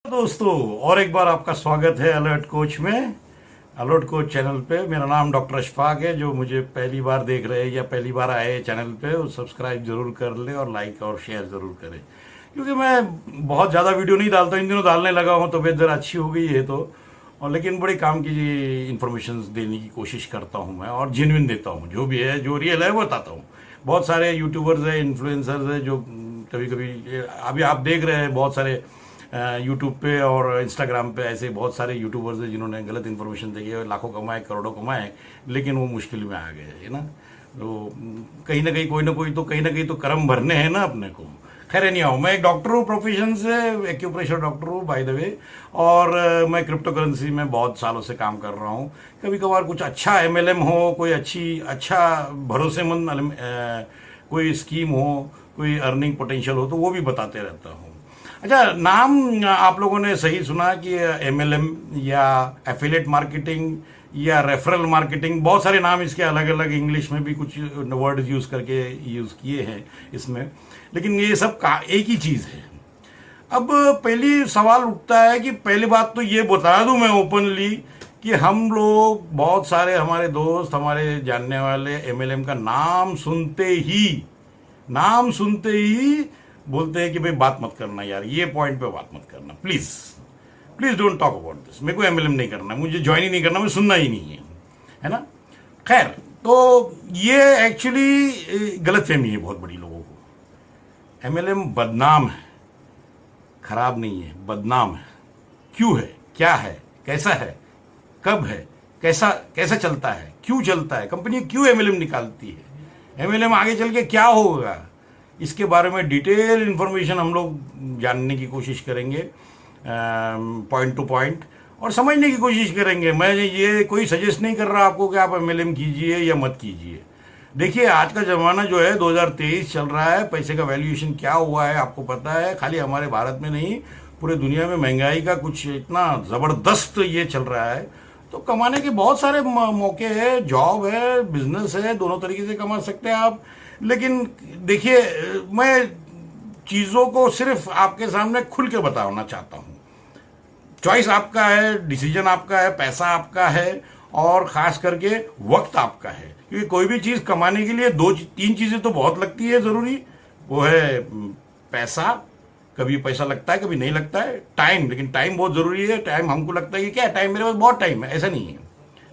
दोस्तों, और एक बार आपका स्वागत है अलर्ट कोच में। अलर्ट कोच चैनल पे मेरा नाम डॉक्टर अशफाक है। जो मुझे पहली बार देख रहे हैं या पहली बार आए चैनल पे, वो सब्सक्राइब जरूर कर ले और लाइक और शेयर जरूर करें, क्योंकि मैं बहुत ज़्यादा वीडियो नहीं डालता, इन दिनों डालने लगा हूँ। तबीयत ज़रा अच्छी हो गई है तो, और लेकिन बड़ी काम की इन्फॉर्मेशन देने की कोशिश करता हूँ मैं, और जेन्युइन देता हूँ। जो भी है, जो रियल है वो बताता हूँ। बहुत सारे यूट्यूबर्स हैं, इन्फ्लुएंसर्स हैं, जो कभी कभी अभी आप देख रहे हैं बहुत सारे यूट्यूब पे और इंस्टाग्राम पे ऐसे बहुत सारे यूट्यूबर्स हैं जिन्होंने गलत इन्फॉर्मेशन दी है, लाखों कमाए, करोड़ों कमाए, लेकिन वो मुश्किल में आ गए है ना। तो कहीं ना कहीं कोई ना कहीं तो कर्म भरने हैं ना अपने को। खैर नहीं आओ, मैं एक डॉक्टर हूँ प्रोफेशन से, एक्यूप्रेशर डॉक्टर हूँ बाय द वे। और मैं क्रिप्टो करेंसी में बहुत सालों से काम कर रहा हूँ। कभी कभार कुछ अच्छा एमएलएम हो, कोई अच्छा भरोसेमंद कोई स्कीम हो, कोई अर्निंग पोटेंशियल हो, तो वो भी बताते रहता हूँ। अच्छा, नाम आप लोगों ने सही सुना कि एमएलएम या एफिलिएट मार्केटिंग या रेफरल मार्केटिंग, बहुत सारे नाम इसके अलग अलग, इंग्लिश में भी कुछ वर्ड यूज करके यूज किए हैं इसमें, लेकिन ये सब का एक ही चीज है। अब पहली सवाल उठता है कि पहली बात तो ये बता दूं मैं ओपनली कि हम लोग, बहुत सारे हमारे दोस्त, हमारे जानने वाले एमएलएम का नाम सुनते ही बोलते हैं कि भाई बात मत करना यार, ये पॉइंट पे बात मत करना, please please don't talk about this. मेरे को एमएलएम नहीं करना, मुझे ज्वाइन ही नहीं करना, मुझे सुनना ही नहीं है ना। खैर, तो ये एक्चुअली गलतफहमी है बहुत बड़ी लोगों को। एमएलएम बदनाम है, खराब नहीं है, बदनाम है। क्यों है, क्या है, कैसा है, कब है, कैसा कैसा चलता है, क्यों चलता है, कंपनी क्यों एमएलएम निकालती है, एमएलएम आगे चल के क्या होगा, इसके बारे में डिटेल इन्फॉर्मेशन हम लोग जानने की कोशिश करेंगे, पॉइंट टू पॉइंट, और समझने की कोशिश करेंगे। मैं ये कोई सजेस्ट नहीं कर रहा आपको कि आप एमएलएम कीजिए या मत कीजिए। देखिए, आज का जमाना जो है 2023 चल रहा है, पैसे का वैल्यूएशन क्या हुआ है आपको पता है। खाली हमारे भारत में नहीं, पूरे दुनिया में महंगाई का कुछ इतना जबरदस्त ये चल रहा है, तो कमाने के बहुत सारे मौके हैं, जॉब है, बिजनेस है, दोनों तरीके से कमा सकते हैं आप। लेकिन देखिए, मैं चीजों को सिर्फ आपके सामने खुल के बताना चाहता हूं। चॉइस आपका है, डिसीजन आपका है, पैसा आपका है, और खास करके वक्त आपका है, क्योंकि कोई भी चीज कमाने के लिए दो तीन चीजें तो बहुत लगती है जरूरी। वो है पैसा, कभी पैसा लगता है, कभी नहीं लगता है। टाइम, लेकिन टाइम बहुत जरूरी है। टाइम हमको लगता है कि क्या टाइम, मेरे पास बहुत टाइम है, ऐसा नहीं है।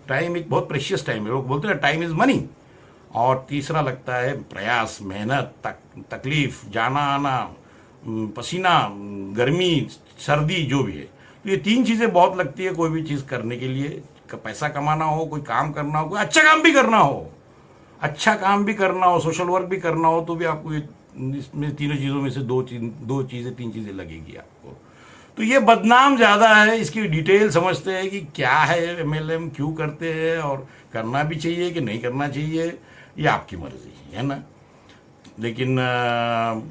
टाइम एक बहुत प्रेशियस टाइम है, लोग बोलते हैं टाइम इज मनी। और तीसरा लगता है प्रयास, मेहनत, तकलीफ, जाना आना, पसीना, गर्मी, सर्दी, जो भी है। तो ये तीन चीजें बहुत लगती है कोई भी चीज करने के लिए। पैसा कमाना हो, कोई काम करना हो, कोई अच्छा काम भी करना हो, सोशल वर्क भी करना हो, तो भी आपको इसमें तीनों चीजों में से तीन चीजें लगेगी आपको। तो ये बदनाम ज्यादा है। इसकी डिटेल समझते हैं कि क्या है एमएलएम, क्यों करते हैं, और करना भी चाहिए कि नहीं करना चाहिए, ये आपकी मर्जी है ना। लेकिन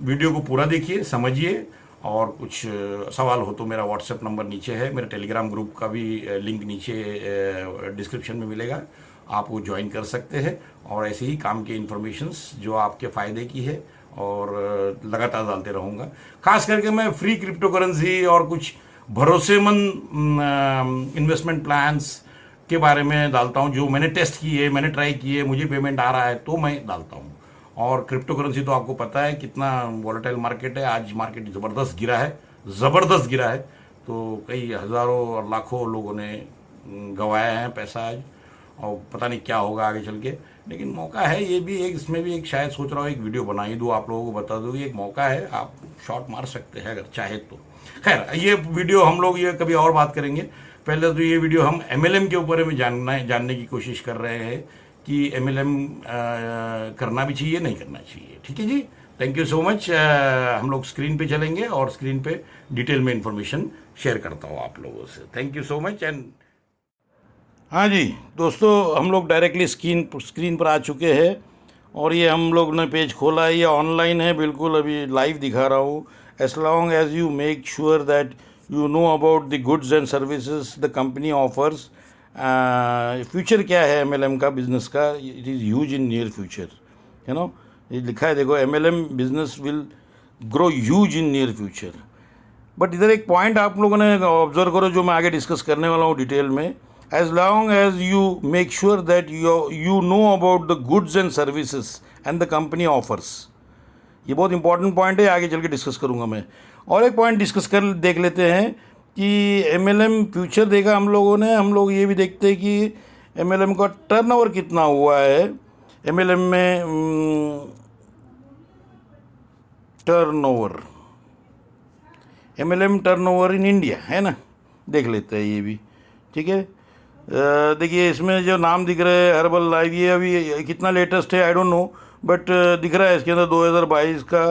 वीडियो को पूरा देखिए, समझिए, और कुछ सवाल हो तो मेरा व्हाट्सएप नंबर नीचे है, मेरे टेलीग्राम ग्रुप का भी लिंक नीचे डिस्क्रिप्शन में मिलेगा, आप वो ज्वाइन कर सकते हैं। और ऐसे ही काम के इन्फॉर्मेशंस जो आपके फ़ायदे की है, और लगातार डालते रहूँगा। खास करके मैं फ्री क्रिप्टो करेंसी और कुछ भरोसेमंद इन्वेस्टमेंट प्लान्स के बारे में डालता हूं, जो मैंने टेस्ट किए, मैंने ट्राई किए, मुझे पेमेंट आ रहा है तो मैं डालता हूं। और क्रिप्टो करेंसी तो आपको पता है कितना वॉलेटाइल मार्केट है। आज मार्केट जबरदस्त गिरा है, तो कई हजारों और लाखों लोगों ने गंवाया है पैसा आज, और पता नहीं क्या होगा आगे चल के। लेकिन मौका है, ये भी एक, इसमें भी एक, शायद सोच रहा हूँ एक वीडियो बना ही दूँ, आप लोगों को बता दूँ, एक मौका है, आप शॉट मार सकते हैं अगर चाहे तो। खैर, ये वीडियो हम लोग ये कभी और बात करेंगे। पहले तो ये वीडियो हम एमएलएम के ऊपर में जानने की कोशिश कर रहे हैं कि एमएलएम करना भी चाहिए, नहीं करना चाहिए। ठीक है जी, थैंक यू सो मच। हम लोग स्क्रीन पे चलेंगे और स्क्रीन पे डिटेल में इंफॉर्मेशन शेयर करता हूँ आप लोगों से। Thank you so much. And हाँ जी दोस्तों, हम लोग डायरेक्टली स्क्रीन पर आ चुके हैं, और ये हम लोग ने पेज खोला है, ये ऑनलाइन है, बिल्कुल अभी लाइव दिखा रहा हूँ। As long as you make sure that you know about the goods and services the company offers. Future क्या है एमएलएम का, बिजनेस का? It is huge in near future, you know. ये लिखा है, देखो, MLM business will grow huge in near future. But इधर एक पॉइंट आप लोगों ने ऑब्जर्व करो जो मैं आगे डिस्कस करने वाला हूँ डिटेल में. As long as you make sure that you know about the goods and services and the company offers. ये बहुत इंपॉर्टेंट पॉइंट है, आगे चल के डिस्कस करूँगा मैं. और एक पॉइंट डिस्कस कर देख लेते हैं कि एमएलएम फ्यूचर देखा हम लोगों ने. हम लोग ये भी देखते हैं कि एमएलएम का टर्नओवर कितना हुआ है. एमएलएम में turnover, MLM turnover in India है ना, देख लेते हैं ये भी. ठीक है, देखिए इसमें जो नाम दिख रहे हैं हर्बल लाइफ, ये अभी कितना लेटेस्ट है आई डोंट नो, बट दिख रहा है इसके अंदर 2022 का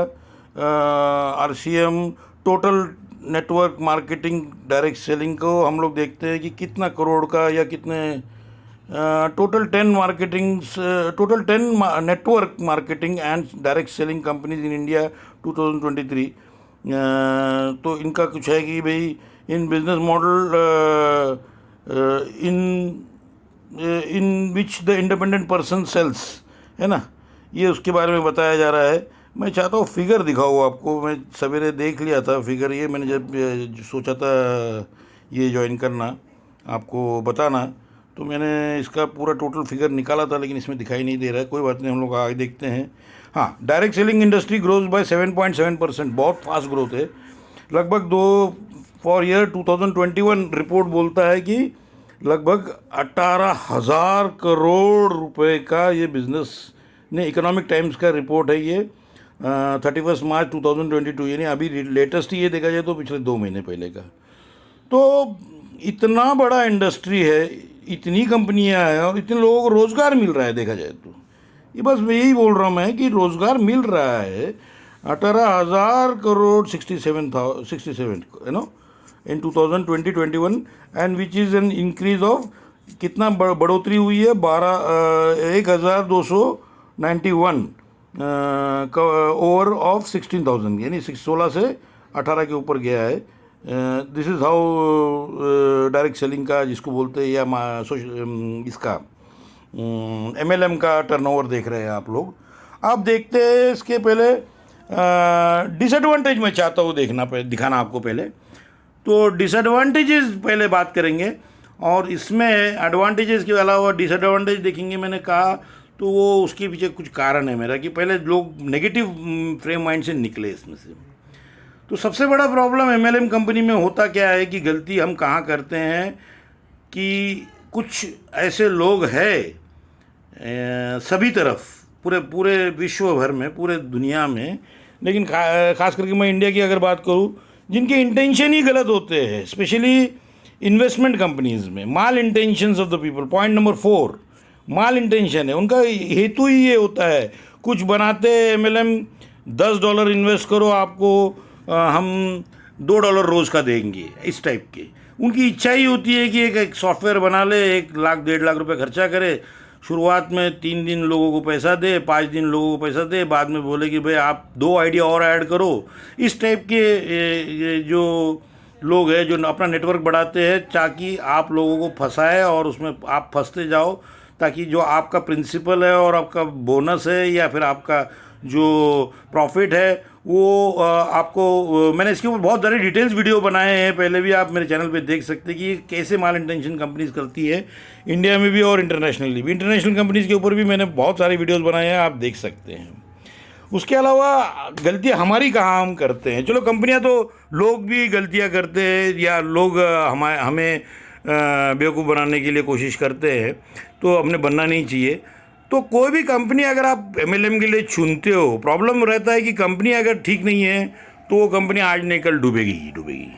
RCM total network marketing direct selling को हम लोग देखते हैं कि कितना करोड़ का या कितने total 10 network marketing and direct selling companies in India 2023. तो इनका कुछ है कि भाई in business model in which the independent person sells, है ना, ये उसके बारे में बताया जा रहा है. मैं चाहता हूँ फिगर दिखाऊँ आपको. मैं सवेरे देख लिया था फिगर, ये मैंने जब सोचा था ये ज्वाइन करना आपको बताना, तो मैंने इसका पूरा टोटल फिगर निकाला था, लेकिन इसमें दिखाई नहीं दे रहा है. कोई बात नहीं, हम लोग आगे देखते हैं. हाँ, direct selling industry grows bye 7.7%, बहुत फास्ट ग्रोथ है. लगभग फॉर ईयर 2021 रिपोर्ट बोलता है कि लगभग 18,000 करोड़ रुपए का ये बिजनेस ने, इकोनॉमिक टाइम्स का रिपोर्ट है ये 31 मार्च 2022, यानी अभी लेटेस्ट ये देखा जाए तो पिछले 2 महीने पहले का. तो इतना बड़ा इंडस्ट्री है, इतनी कंपनियां हैं और इतने लोगों को रोज़गार मिल रहा है देखा जाए तो. ये बस मैं यही बोल रहा हूँ मैं कि रोज़गार मिल रहा है. 18,000 crore 67 you know in 2020-21, and which is an increase of कितना बढ़ोतरी हुई है 1,291 ओवर ऑफ 16,000, यानी 16 से 18 के ऊपर गया है. This is how direct selling का जिसको बोलते हैं, या इसका एमएलएम का टर्नओवर देख रहे हैं आप लोग. आप देखते हैं इसके पहले डिसएडवांटेज मैं चाहता हूँ दिखाना आपको पहले. तो डिसएडवांटेजेस पहले बात करेंगे, और इसमें एडवांटेजेस के अलावा डिसएडवांटेज देखेंगे. मैंने कहा तो वो उसके पीछे कुछ कारण है मेरा कि पहले लोग नेगेटिव फ्रेम माइंड से निकले इसमें से. तो सबसे बड़ा प्रॉब्लम एमएलएम कंपनी में होता क्या है कि गलती हम कहाँ करते हैं कि कुछ ऐसे लोग हैं सभी तरफ, पूरे विश्व भर में, पूरे दुनिया में, लेकिन खास करके मैं इंडिया की अगर बात करूँ, जिनके इंटेंशन ही गलत होते हैं, स्पेशली इन्वेस्टमेंट कंपनीज में. Mal intentions of the people. Point number 4, mal intention है उनका. हेतु ही ये होता है, कुछ बनाते एमएलएम, $10 इन्वेस्ट करो, आपको हम $2 रोज़ का देंगे, इस टाइप के. उनकी इच्छा ही होती है कि एक सॉफ्टवेयर बना ले, 1 लाख 1.5 लाख रुपए खर्चा करे, शुरुआत में 3 दिन लोगों को पैसा दे, 5 दिन लोगों को पैसा दे, बाद में बोले कि भाई आप 2 आइडिया और ऐड करो. इस टाइप के ये जो लोग हैं जो अपना नेटवर्क बढ़ाते हैं ताकि आप लोगों को फंसाए और उसमें आप फंसते जाओ, ताकि जो आपका प्रिंसिपल है और आपका बोनस है या फिर आपका जो प्रॉफिट है वो आपको, मैंने इसके ऊपर बहुत सारे डिटेल्स वीडियो बनाए हैं पहले भी, आप मेरे चैनल पे देख सकते हैं कि कैसे माल इंटेंशन कंपनीज करती है इंडिया में भी और इंटरनेशनली भी. इंटरनेशनल कंपनीज के ऊपर भी मैंने बहुत सारे वीडियोस बनाए हैं, आप देख सकते हैं. उसके अलावा गलतियाँ हमारी कहाँ हम करते हैं. चलो कंपनियाँ तो लोग भी गलतियाँ करते हैं या लोग हमें बेवकूफ़ बनाने के लिए कोशिश करते हैं, तो हमने बनना नहीं चाहिए. तो कोई भी कंपनी अगर आप एमएलएम के लिए चुनते हो, प्रॉब्लम रहता है कि कंपनी अगर ठीक नहीं है तो वो कंपनी आज नहीं कल डूबेगी ही डूबेगी.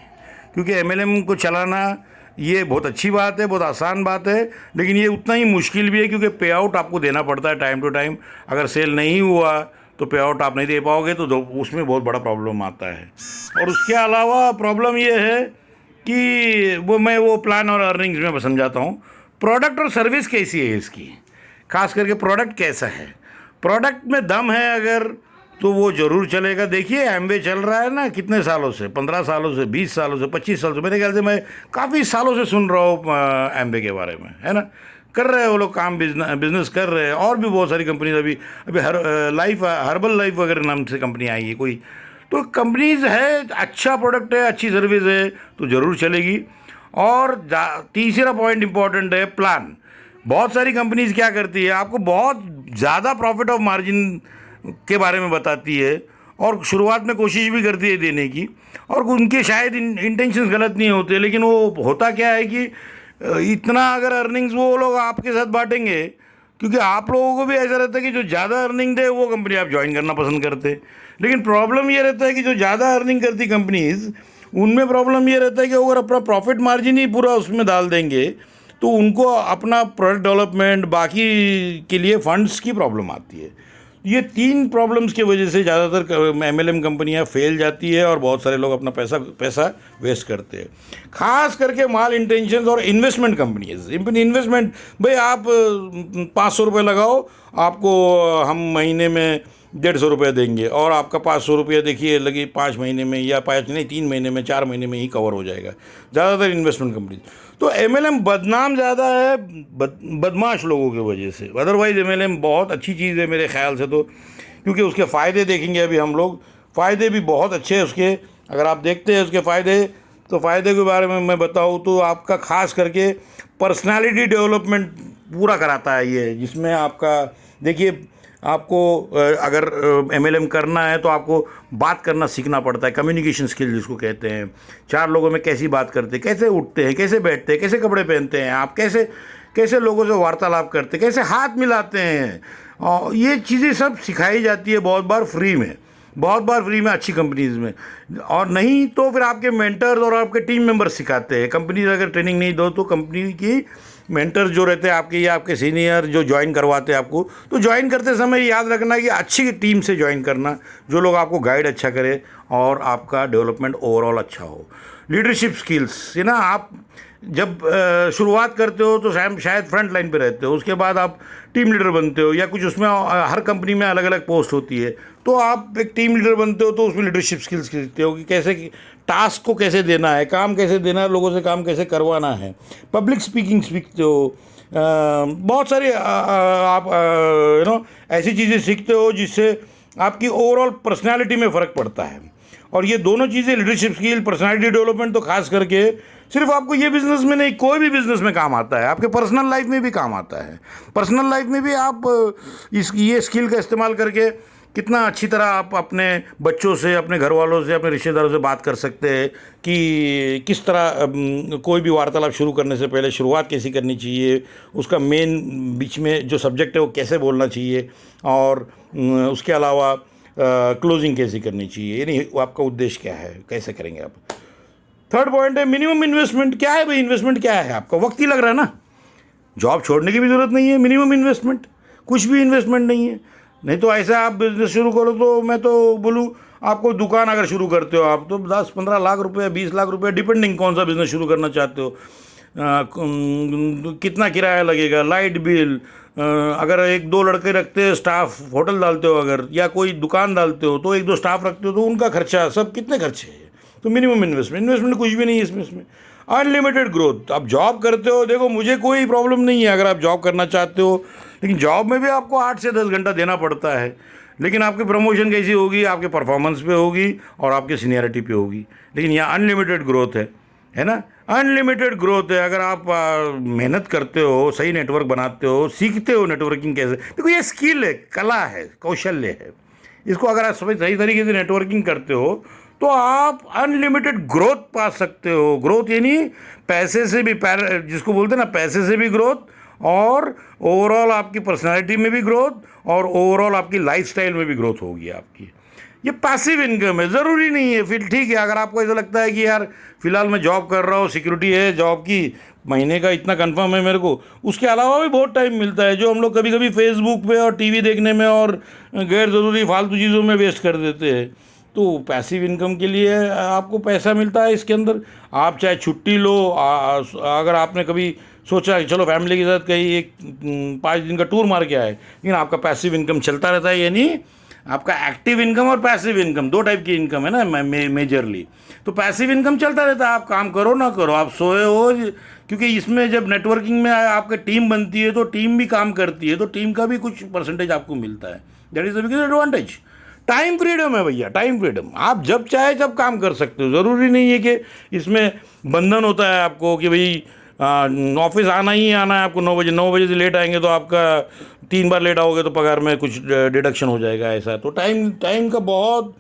क्योंकि एमएलएम को चलाना ये बहुत अच्छी बात है, बहुत आसान बात है, लेकिन ये उतना ही मुश्किल भी है क्योंकि पे आउट आपको देना पड़ता है टाइम टू टाइम. अगर सेल नहीं हुआ तो पे आउट आप नहीं दे पाओगे, तो उसमें बहुत बड़ा प्रॉब्लम आता है. और उसके अलावा प्रॉब्लम ये है कि वो प्लान और अर्निंग्स में समझाता हूँ. प्रोडक्ट और सर्विस कैसी है इसकी, खास करके प्रोडक्ट कैसा है. प्रोडक्ट में दम है अगर, तो वो ज़रूर चलेगा. देखिए एमवे चल रहा है ना कितने सालों से, 15 सालों से, 20 सालों से, 25 सालों से, मेरे ख्याल से मैं काफ़ी सालों से सुन रहा हूँ एमवे के बारे में, है ना. कर रहे हैं वो लोग काम, बिजनेस कर रहे हैं. और भी बहुत सारी कंपनीज अभी हर्बल लाइफ वगैरह नाम से कंपनी आई है कोई. तो कंपनीज है, अच्छा प्रोडक्ट है, अच्छी सर्विस है तो ज़रूर चलेगी। और तीसरा पॉइंट इंपॉर्टेंट है, प्लान। बहुत सारी कंपनीज क्या करती है, आपको बहुत ज़्यादा प्रॉफिट ऑफ मार्जिन के बारे में बताती है और शुरुआत में कोशिश भी करती है देने की, और उनके शायद इंटेंशंस गलत नहीं होते, लेकिन वो होता क्या है कि इतना अगर अर्निंग्स वो लोग आपके साथ बांटेंगे, क्योंकि आप लोगों को भी ऐसा रहता है कि जो ज़्यादा अर्निंग दे वो कंपनी आप ज्वाइन करना पसंद करते हैं। लेकिन प्रॉब्लम ये रहता है कि जो ज़्यादा अर्निंग करती कंपनीज, उनमें प्रॉब्लम ये रहता है कि अगर अपना प्रॉफिट मार्जिन ही पूरा उसमें डाल देंगे तो उनको अपना प्रोडक्ट डेवलपमेंट बाकी के लिए फंड्स की प्रॉब्लम आती है। ये 3 प्रॉब्लम्स की वजह से ज़्यादातर एमएलएम कंपनियां फेल जाती है और बहुत सारे लोग अपना पैसा वेस्ट करते हैं। खास करके माल इंटेंशंस और इन्वेस्टमेंट कंपनीज। इन्वेस्टमेंट, भाई आप 500 रुपये लगाओ, आपको हम महीने में 150 रुपये देंगे और आपका 500 रुपये देखिए लगी 5 महीने में, या 3 महीने में, 4 महीने में ही कवर हो जाएगा ज़्यादातर इन्वेस्टमेंट कंपनीज। तो एमएलएम बदनाम ज़्यादा है बदमाश लोगों की वजह से। अदरवाइज़ एमएलएम बहुत अच्छी चीज़ है मेरे ख्याल से, तो क्योंकि उसके फ़ायदे देखेंगे अभी हम लोग, फ़ायदे भी बहुत अच्छे हैं उसके। अगर आप देखते हैं उसके फ़ायदे, तो फ़ायदे के बारे में मैं बताऊँ तो आपका खास करके पर्सनालिटी डेवलपमेंट पूरा कराता है ये, जिसमें आपका देखिए, आपको अगर एमएलएम करना है तो आपको बात करना सीखना पड़ता है, कम्युनिकेशन स्किल जिसको कहते हैं। 4 लोगों में कैसी बात करते हैं, कैसे उठते हैं, कैसे बैठते हैं, कैसे कपड़े पहनते हैं, आप कैसे कैसे लोगों से वार्तालाप करते हैं, कैसे हाथ मिलाते हैं, और ये चीज़ें सब सिखाई जाती है बहुत बार फ्री में अच्छी कंपनीज़ में। और नहीं तो फिर आपके मेंटर्स और आपके टीम मेंबर्स सिखाते हैं। कंपनीज अगर ट्रेनिंग नहीं दो तो कंपनी की मेंटर्स जो रहते हैं आपके, या आपके सीनियर जो ज्वाइन करवाते हैं आपको, तो ज्वाइन करते समय याद रखना कि अच्छी टीम से ज्वाइन करना, जो लोग आपको गाइड अच्छा करे और आपका डेवलपमेंट ओवरऑल अच्छा हो। लीडरशिप स्किल्स, ना आप जब शुरुआत करते हो तो शायद फ्रंट लाइन पे रहते हो, उसके बाद आप टीम लीडर बनते हो, या कुछ उसमें हर कंपनी में अलग अलग पोस्ट होती है, तो आप एक टीम लीडर बनते हो तो उसमें लीडरशिप स्किल्स सीखते हो कि कैसे टास्क को कैसे देना है, काम कैसे देना है, लोगों से काम कैसे करवाना है। पब्लिक स्पीकिंग सीखते हो, बहुत सारी आप ऐसी चीज़ें सीखते हो जिससे आपकी ओवरऑल पर्सनैलिटी में फ़र्क पड़ता है। और ये दोनों चीज़ें, लीडरशिप स्किल, पर्सनालिटी डेवलपमेंट, तो खास करके सिर्फ आपको ये बिज़नेस में नहीं, कोई भी बिज़नेस में काम आता है, आपके पर्सनल लाइफ में भी काम आता है। पर्सनल लाइफ में भी आप ये स्किल का इस्तेमाल करके कितना अच्छी तरह आप अपने बच्चों से, अपने घर वालों से, अपने रिश्तेदारों से बात कर सकते हैं कि किस तरह कोई भी वार्तालाप शुरू करने से पहले शुरुआत कैसी करनी चाहिए, उसका मेन बीच में जो सब्जेक्ट है वो कैसे बोलना चाहिए, और उसके अलावा क्लोजिंग कैसी करनी चाहिए, यानी आपका उद्देश्य क्या है, कैसे करेंगे आप। थर्ड पॉइंट है मिनिमम इन्वेस्टमेंट। क्या है भाई इन्वेस्टमेंट, क्या है? आपका वक्त ही लग रहा है ना, जॉब छोड़ने की भी ज़रूरत नहीं है। मिनिमम इन्वेस्टमेंट, कुछ भी इन्वेस्टमेंट नहीं है। नहीं तो ऐसा आप बिज़नेस शुरू करो तो मैं तो बोलूँ, आपको दुकान अगर शुरू करते हो आप तो 10-15 लाख रुपए, 20 लाख रुपए, डिपेंडिंग कौन सा बिज़नेस शुरू करना चाहते हो, कितना किराया लगेगा, लाइट बिल, अगर 1-2 लड़के रखते हैं स्टाफ, होटल डालते हो अगर, या कोई दुकान डालते हो तो 1-2 स्टाफ रखते हो तो उनका खर्चा, सब कितने खर्चे हैं। तो मिनिमम इन्वेस्टमेंट कुछ भी नहीं है इसमें। अनलिमिटेड ग्रोथ, आप जॉब करते हो, देखो मुझे कोई प्रॉब्लम नहीं है अगर आप जॉब करना चाहते हो, लेकिन जॉब में भी आपको 8 से 10 घंटा देना पड़ता है। लेकिन आपकी प्रमोशन कैसी होगी, आपके परफॉर्मेंस पे होगी और आपके सीनियरिटी पे होगी। लेकिन यहाँ अनलिमिटेड ग्रोथ है ना, अनलिमिटेड ग्रोथ है। अगर आप मेहनत करते हो, सही नेटवर्क बनाते हो, सीखते हो नेटवर्किंग कैसे, देखो ये स्किल है, कला है, कौशल्य है। इसको अगर आप सही तरीके से नेटवर्किंग करते हो तो आप अनलिमिटेड ग्रोथ पा सकते हो। ग्रोथ यानी पैसे से भी, जिसको बोलते हैं ना, पैसे से भी ग्रोथ, और ओवरऑल आपकी पर्सनालिटी में भी ग्रोथ, और ओवरऑल आपकी लाइफस्टाइल में भी ग्रोथ होगी आपकी। ये पैसिव इनकम है, ज़रूरी नहीं है। फिर ठीक है, अगर आपको ऐसा लगता है कि यार फिलहाल मैं जॉब कर रहा हूँ, सिक्योरिटी है जॉब की, महीने का इतना कंफर्म है मेरे को, उसके अलावा भी बहुत टाइम मिलता है जो हम लोग कभी कभी फेसबुक पे और टीवी देखने में और गैर ज़रूरी फालतू चीज़ों में वेस्ट कर देते हैं। तो पैसिव इनकम के लिए आपको पैसा मिलता है इसके अंदर। आप चाहे छुट्टी लो, अगर आपने कभी सोचा कि चलो फैमिली के साथ कहीं 5 दिन का टूर मार के आए, लेकिन आपका पैसिव इनकम चलता रहता है। यानी आपका एक्टिव इनकम और पैसिव इनकम, 2 टाइप की इनकम है ना मेजरली। तो पैसिव इनकम चलता रहता है, आप काम करो ना करो, आप सोए हो, क्योंकि इसमें जब नेटवर्किंग में आपकी टीम बनती है तो टीम भी काम करती है, तो टीम का भी कुछ परसेंटेज आपको मिलता है। That is the biggest advantage. Time freedom है भैया, टाइम फ्रीडम। आप जब चाहे जब काम कर सकते हो, ज़रूरी नहीं है कि इसमें बंधन होता है आपको कि भाई ऑफिस आना ही आना है आपको 9 बजे से लेट आएंगे तो आपका 3 बार लेट आओगे तो पगार में कुछ डिडक्शन हो जाएगा, ऐसा। तो टाइम का बहुत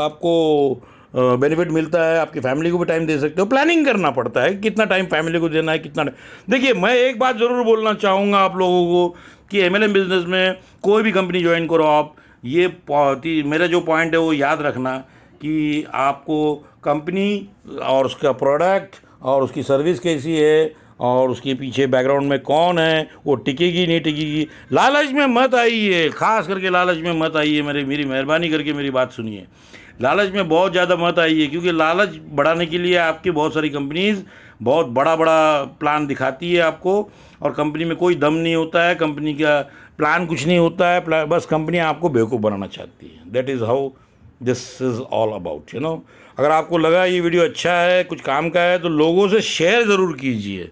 आपको बेनिफिट मिलता है, आपकी फैमिली को भी टाइम दे सकते हो। प्लानिंग करना पड़ता है कितना टाइम फैमिली को देना है, कितना। देखिए, मैं एक बात ज़रूर बोलना चाहूँगा आप लोगों को कि MLM बिजनेस में कोई भी कंपनी ज्वाइन करो आप, ये मेरा जो पॉइंट है वो याद रखना कि आपको कंपनी और उसका प्रोडक्ट और उसकी सर्विस कैसी है और उसके पीछे बैकग्राउंड में कौन है, वो टिकेगी नहीं टिकेगी। लालच में मत आइए, ख़ास करके लालच में मत आइए। मेरी मेहरबानी करके मेरी बात सुनिए, लालच में बहुत ज़्यादा मत आइए, क्योंकि लालच बढ़ाने के लिए आपकी बहुत सारी कंपनीज़ बहुत बड़ा बड़ा प्लान दिखाती है आपको, और कंपनी में कोई दम नहीं होता है, कंपनी का प्लान कुछ नहीं होता है, बस कंपनी आपको बेवकूफ़ बनाना चाहती है। That is how this is all about, अगर आपको लगा ये वीडियो अच्छा है, कुछ काम का है, तो लोगों से शेयर ज़रूर कीजिए,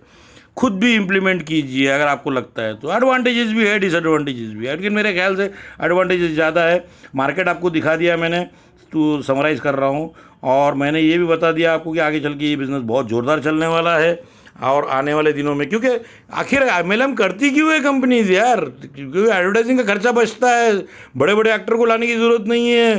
खुद भी इम्प्लीमेंट कीजिए अगर आपको लगता है तो। एडवांटेजेस भी है, डिसएडवांटेजेस भी है, लेकिन मेरे ख्याल से एडवांटेजेस ज़्यादा है। मार्केट आपको दिखा दिया मैंने, तो समराइज़ कर रहा हूँ, और मैंने ये भी बता दिया आपको कि आगे चल के ये बिज़नेस बहुत ज़ोरदार चलने वाला है और आने वाले दिनों में। क्योंकि आखिर MLM करती क्यों है कंपनीज यार? क्योंकि एडवर्टाइजिंग का खर्चा बचता है, बड़े बड़े एक्टर को लाने की ज़रूरत नहीं है,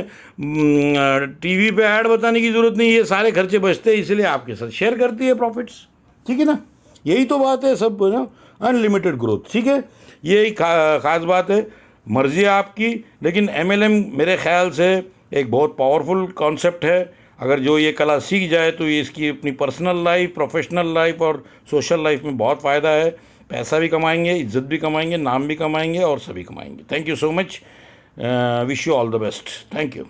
टीवी पे ऐड बताने की ज़रूरत नहीं है, सारे खर्चे बचते हैं, इसलिए आपके साथ शेयर करती है प्रॉफिट्स। ठीक है ना, यही तो बात है सब ना, अनलिमिटेड ग्रोथ। ठीक है, यही खास बात है, मर्जी है आपकी। लेकिन MLM मेरे ख्याल से एक बहुत पावरफुल कॉन्सेप्ट है। अगर जो ये कला सीख जाए तो ये इसकी अपनी पर्सनल लाइफ, प्रोफेशनल लाइफ और सोशल लाइफ में बहुत फ़ायदा है। पैसा भी कमाएंगे, इज्जत भी कमाएंगे, नाम भी कमाएंगे और सभी कमाएंगे। Thank you so much, wish you all the best. Thank you.